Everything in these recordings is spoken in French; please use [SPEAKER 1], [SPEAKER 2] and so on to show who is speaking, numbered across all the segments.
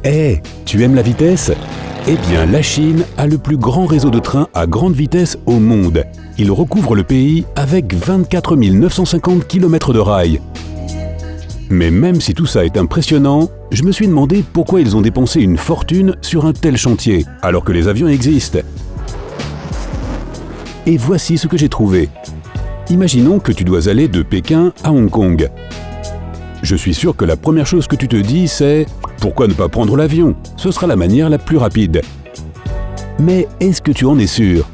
[SPEAKER 1] Hé, tu aimes la vitesse? Eh bien, la Chine a le plus grand réseau de trains à grande vitesse au monde. Il recouvre le pays avec 24 950 km de rails. Mais même si tout ça est impressionnant, je me suis demandé pourquoi ils ont dépensé une fortune sur un tel chantier, alors que les avions existent. Et voici ce que j'ai trouvé. Imaginons que tu dois aller de Pékin à Hong Kong. Je suis sûr que la première chose que tu te dis, c'est « Pourquoi ne pas prendre l'avion? Ce sera la manière la plus rapide. » Mais est-ce que tu en es sûr?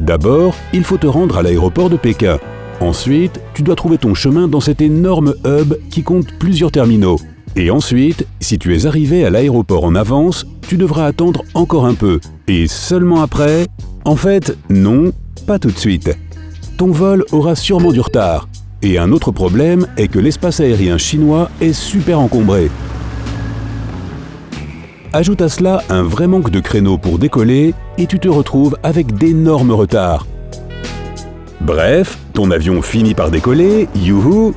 [SPEAKER 1] D'abord, il faut te rendre à l'aéroport de Pékin. Ensuite, tu dois trouver ton chemin dans cet énorme hub qui compte plusieurs terminaux. Et ensuite, si tu es arrivé à l'aéroport en avance, tu devras attendre encore un peu. Et seulement après… En fait, non, pas tout de suite. Ton vol aura sûrement du retard. Et un autre problème est que l'espace aérien chinois est super encombré. Ajoute à cela un vrai manque de créneaux pour décoller et tu te retrouves avec d'énormes retards. Bref, ton avion finit par décoller, youhou!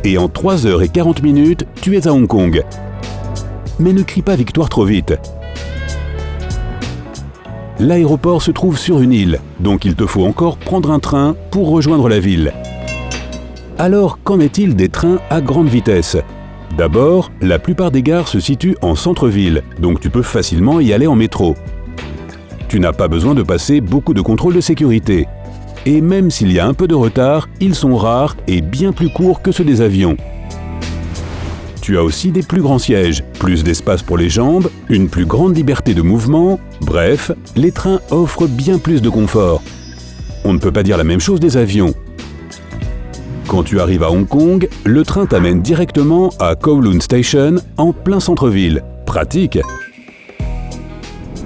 [SPEAKER 1] Et en 3h40, tu es à Hong Kong. Mais ne crie pas victoire trop vite. L'aéroport se trouve sur une île, donc il te faut encore prendre un train pour rejoindre la ville. Alors, qu'en est-il des trains à grande vitesse? D'abord, la plupart des gares se situent en centre-ville, donc tu peux facilement y aller en métro. Tu n'as pas besoin de passer beaucoup de contrôles de sécurité. Et même s'il y a un peu de retard, ils sont rares et bien plus courts que ceux des avions. Tu as aussi des plus grands sièges, plus d'espace pour les jambes, une plus grande liberté de mouvement, bref, les trains offrent bien plus de confort. On ne peut pas dire la même chose des avions. Quand tu arrives à Hong Kong, le train t'amène directement à Kowloon Station, en plein centre-ville. Pratique!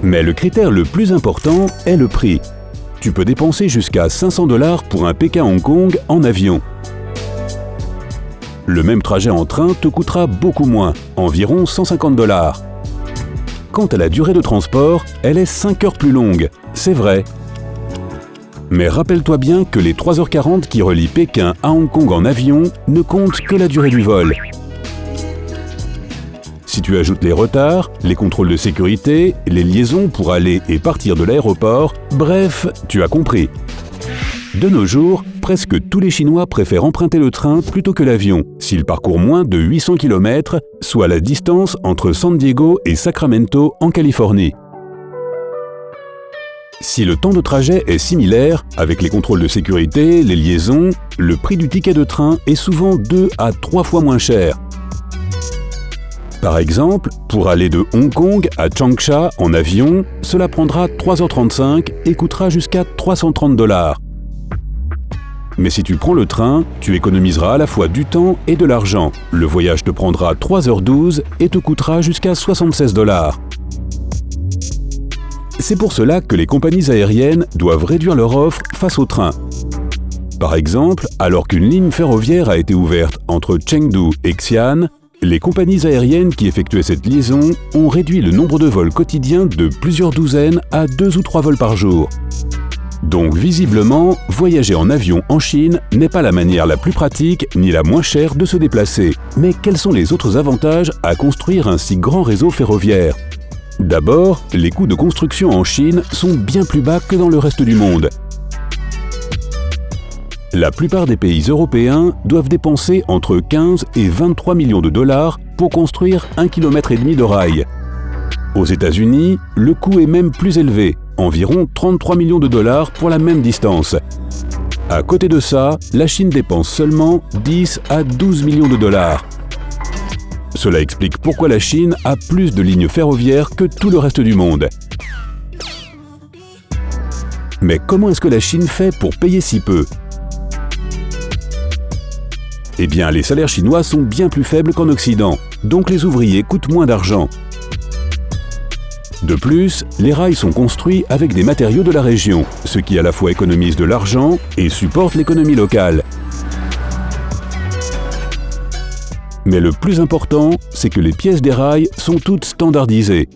[SPEAKER 1] Mais le critère le plus important est le prix. Tu peux dépenser jusqu'à 500 $ pour un Pékin-Hong Kong en avion. Le même trajet en train te coûtera beaucoup moins, environ 150 $. Quant à la durée de transport, elle est 5 heures plus longue, c'est vrai. Mais rappelle-toi bien que les 3h40 qui relient Pékin à Hong Kong en avion ne comptent que la durée du vol. Si tu ajoutes les retards, les contrôles de sécurité, les liaisons pour aller et partir de l'aéroport, bref, tu as compris. De nos jours, presque tous les Chinois préfèrent emprunter le train plutôt que l'avion, s'il parcourt moins de 800 km, soit la distance entre San Diego et Sacramento en Californie. Si le temps de trajet est similaire, avec les contrôles de sécurité, les liaisons, le prix du ticket de train est souvent 2 à 3 fois moins cher. Par exemple, pour aller de Hong Kong à Changsha en avion, cela prendra 3h35 et coûtera jusqu'à 330 $. Mais si tu prends le train, tu économiseras à la fois du temps et de l'argent. Le voyage te prendra 3h12 et te coûtera jusqu'à 76 $. C'est pour cela que les compagnies aériennes doivent réduire leur offre face au train. Par exemple, alors qu'une ligne ferroviaire a été ouverte entre Chengdu et Xi'an, les compagnies aériennes qui effectuaient cette liaison ont réduit le nombre de vols quotidiens de plusieurs douzaines à 2 ou 3 vols par jour. Donc visiblement, voyager en avion en Chine n'est pas la manière la plus pratique ni la moins chère de se déplacer. Mais quels sont les autres avantages à construire un si grand réseau ferroviaire? D'abord, les coûts de construction en Chine sont bien plus bas que dans le reste du monde. La plupart des pays européens doivent dépenser entre 15 et 23 millions de $ pour construire 1,5 km de rails. Aux États-Unis, le coût est même plus élevé, environ 33 millions de $ pour la même distance. À côté de ça, la Chine dépense seulement 10 à 12 millions de $. Cela explique pourquoi la Chine a plus de lignes ferroviaires que tout le reste du monde. Mais comment est-ce que la Chine fait pour payer si peu? Eh bien, les salaires chinois sont bien plus faibles qu'en Occident, donc les ouvriers coûtent moins d'argent. De plus, les rails sont construits avec des matériaux de la région, ce qui à la fois économise de l'argent et supporte l'économie locale. Mais le plus important, c'est que les pièces des rails sont toutes standardisées.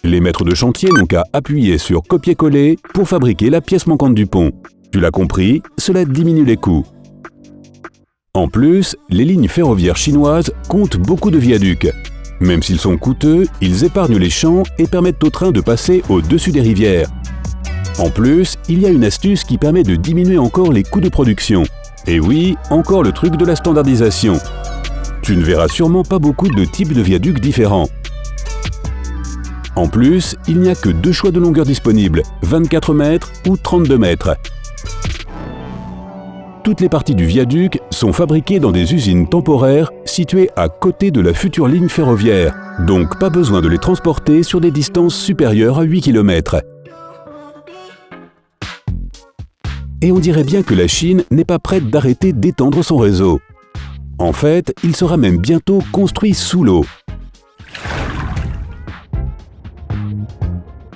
[SPEAKER 1] Les maîtres de chantier n'ont qu'à appuyer sur copier-coller pour fabriquer la pièce manquante du pont. Tu l'as compris, cela diminue les coûts. En plus, les lignes ferroviaires chinoises comptent beaucoup de viaducs. Même s'ils sont coûteux, ils épargnent les champs et permettent aux trains de passer au-dessus des rivières. En plus, il y a une astuce qui permet de diminuer encore les coûts de production. Et oui, encore le truc de la standardisation. Tu ne verras sûrement pas beaucoup de types de viaducs différents. En plus, il n'y a que 2 choix de longueur disponibles, 24 mètres ou 32 mètres. Toutes les parties du viaduc sont fabriquées dans des usines temporaires situées à côté de la future ligne ferroviaire, donc pas besoin de les transporter sur des distances supérieures à 8 km. Et on dirait bien que la Chine n'est pas prête d'arrêter d'étendre son réseau. En fait, il sera même bientôt construit sous l'eau.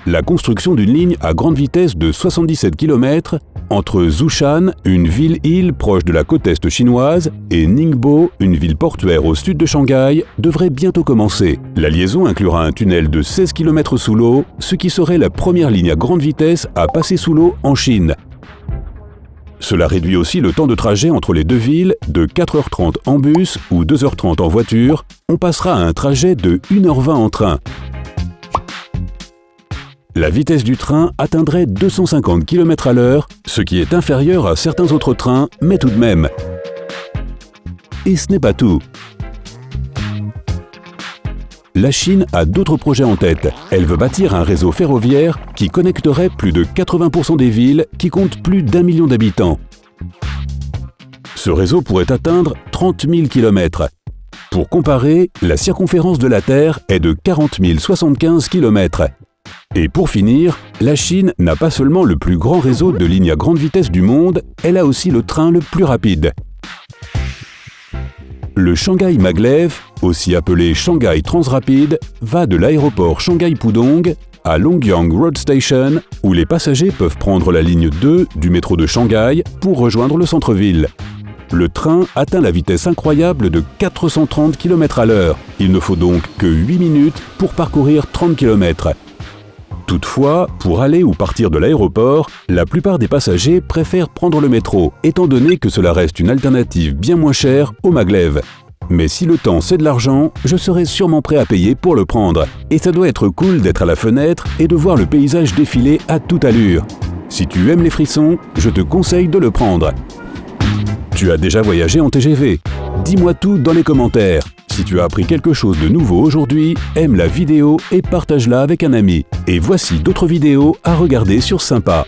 [SPEAKER 1] La construction d'une ligne à grande vitesse de 77 km entre Zhoushan, une ville-île proche de la côte est chinoise, et Ningbo, une ville portuaire au sud de Shanghai, devrait bientôt commencer. La liaison inclura un tunnel de 16 km sous l'eau, ce qui serait la première ligne à grande vitesse à passer sous l'eau en Chine. Cela réduit aussi le temps de trajet entre les deux villes de 4h30 en bus ou 2h30 en voiture. On passera à un trajet de 1h20 en train. La vitesse du train atteindrait 250 km/h, ce qui est inférieur à certains autres trains, mais tout de même. Et ce n'est pas tout. La Chine a d'autres projets en tête. Elle veut bâtir un réseau ferroviaire qui connecterait plus de 80% des villes qui comptent plus d'1 million d'habitants. Ce réseau pourrait atteindre 30 000 km. Pour comparer, la circonférence de la Terre est de 40 075 km. Et pour finir, la Chine n'a pas seulement le plus grand réseau de lignes à grande vitesse du monde, elle a aussi le train le plus rapide. Le Shanghai Maglev, aussi appelé Shanghai Transrapid, va de l'aéroport Shanghai Pudong à Longyang Road Station, où les passagers peuvent prendre la ligne 2 du métro de Shanghai pour rejoindre le centre-ville. Le train atteint la vitesse incroyable de 430 km/h. Il ne faut donc que 8 minutes pour parcourir 30 km. Toutefois, pour aller ou partir de l'aéroport, la plupart des passagers préfèrent prendre le métro, étant donné que cela reste une alternative bien moins chère au maglev. Mais si le temps c'est de l'argent, je serai sûrement prêt à payer pour le prendre. Et ça doit être cool d'être à la fenêtre et de voir le paysage défiler à toute allure. Si tu aimes les frissons, je te conseille de le prendre. Tu as déjà voyagé en TGV? Dis-moi tout dans les commentaires. Si tu as appris quelque chose de nouveau aujourd'hui, aime la vidéo et partage-la avec un ami. Et voici d'autres vidéos à regarder sur Sympa.